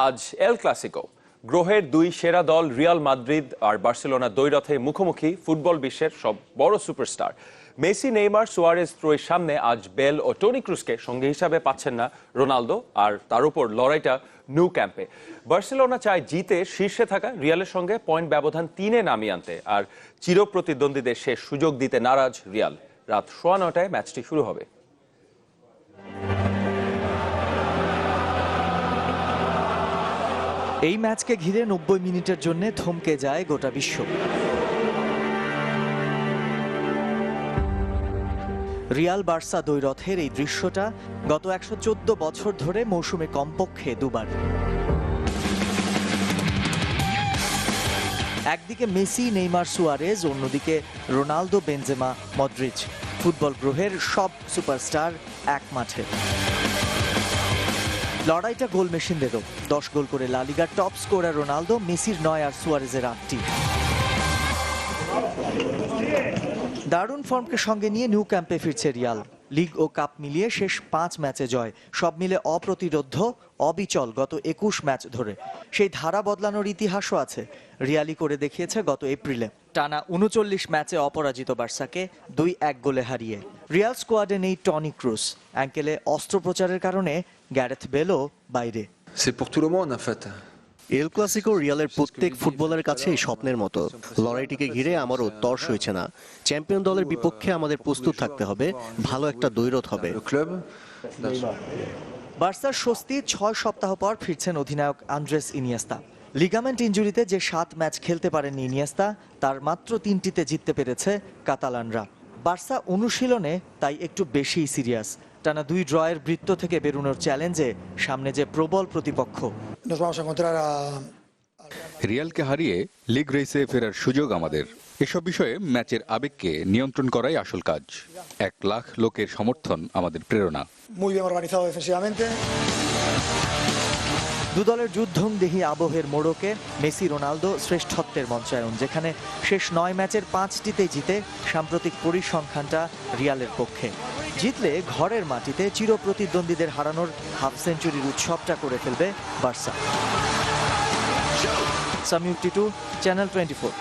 আজ El Clasico. গ্রহের দুই সেরা দল রিয়াল মাদ্রিদ আর বার্সেলোনা দ্বৈরথে মুখোমুখি ফুটবল বিশ্বের সব বড় সুপারস্টার। মেসি, নেইমার, সুয়ারেজ ত্রয়ীর সামনে আজ বেল ও টনি ক্রুজকে সঙ্গী হিসাবে পাচ্ছেন না রোনালদো, আর তার উপর লড়াইটা ন্যু ক্যাম্পে। বার্সেলোনা চায় জিতে শীর্ষে থাকা রিয়ালের সঙ্গে পয়েন্ট ব্যবধান 3-এ নামিয়ে আনতে, আর চিরপ্রতিদ্বন্দ্বীদের শেষ সুযোগ দিতে নারাজ রিয়াল। রাত 9:15 ম্যাচটি শুরু হবে। এই ম্যাচকে ঘিরে 90 মিনিটের জন্য থমকে যায় গোটা বিশ্ব। রিয়াল বার্সা দ্বৈরথের এই দৃশ্যটা গত 114 বছর ধরে মৌসুমে কমপক্ষে দুবার। একদিকে মেসি, নেইমার, সুয়ারেজ, অন্যদিকে রোনালদো, বেনজেমা, মদ্রিচ। ফুটবল গ্রহের সব সুপারস্টার এক মাঠে। লড়াইটা গোল মেশিনদেরও। 10 গোল করে লা লিগার টপ স্কোরার রোনালদো, মেসির 9 আর সুয়ারেজের 8টি। দারুণ ফর্মকে সঙ্গে নিয়ে নিউ ক্যাম্পে ফিরছে রিয়াল। লিগ ও কাপ মিলিয়ে শেষ 5 ম্যাচে জয়, সব মিলে অপ্রতিরোধ্য, অবিচল গত 21 ম্যাচ ধরে। সেই ধারা বদলানোর ইতিহাসও আছে। রিয়ালি করে দেখিয়েছে গত এপ্রিলে, টানা 39 ম্যাচে অপরাজিত বার্সাকে 2-1 গোলে হারিয়ে। রিয়াল স্কোয়াডে নেই টনি ক্রুজ, অ্যাঙ্কেলে অস্ত্রোপচারের কারণে গ্যারেথ বেলও বাইরে। এল ক্লাসিকো রিয়ালের প্রত্যেক ফুটবলারের কাছেই স্বপ্নের মতো। লড়াইটিকে ঘিরে আমারও তর্স হয়েছে না। চ্যাম্পিয়ন দলের বিপক্ষে আমাদের প্রস্তুত থাকতে হবে, ভালো একটা দ্বৈরথ হবে। বার্সার স্বস্তি 6 সপ্তাহ পর ফিরছেন অধিনায়ক আন্দ্রেস ইনিয়েস্তা। লিগামেন্ট ইনজুরিতে যে 7 ম্যাচ খেলতে পারেননি ইনিয়েস্তা, তার মাত্র 3টিতে জিততে পেরেছে কাতালানরা। বার্সা অনুশীলনে তাই একটু বেশি সিরিয়াস। টানা 2 ড্রয়ের বৃত্ত থেকে বেরোনোর চ্যালেঞ্জে সামনে যে প্রবল প্রতিপক্ষ। রিয়ালকে হারিয়ে লিগ রেসে ফেরার সুযোগ আমাদের। এসব বিষয়ে ম্যাচের আবেগকে নিয়ন্ত্রণ করাই আসল কাজ। 1 লাখ লোকের সমর্থন আমাদের প্রেরণা। দুদলের যুদ্ধংদেহী আবহের মোড়কে মেসি, রোনালদো শ্রেষ্ঠত্বের মঞ্চায়ন, যেখানে শেষ 9 ম্যাচের 5টিতে জিতে সাম্প্রতিক পরিসংখ্যানটা রিয়ালের পক্ষে। জিতলে ঘরের মাটিতে চিরপ্রতিদ্বন্দ্বীদের হারানোর হাফ সেঞ্চুরির উৎসবটা করে ফেলবে বার্সা। সামিউর টিটু, চ্যানেল 24।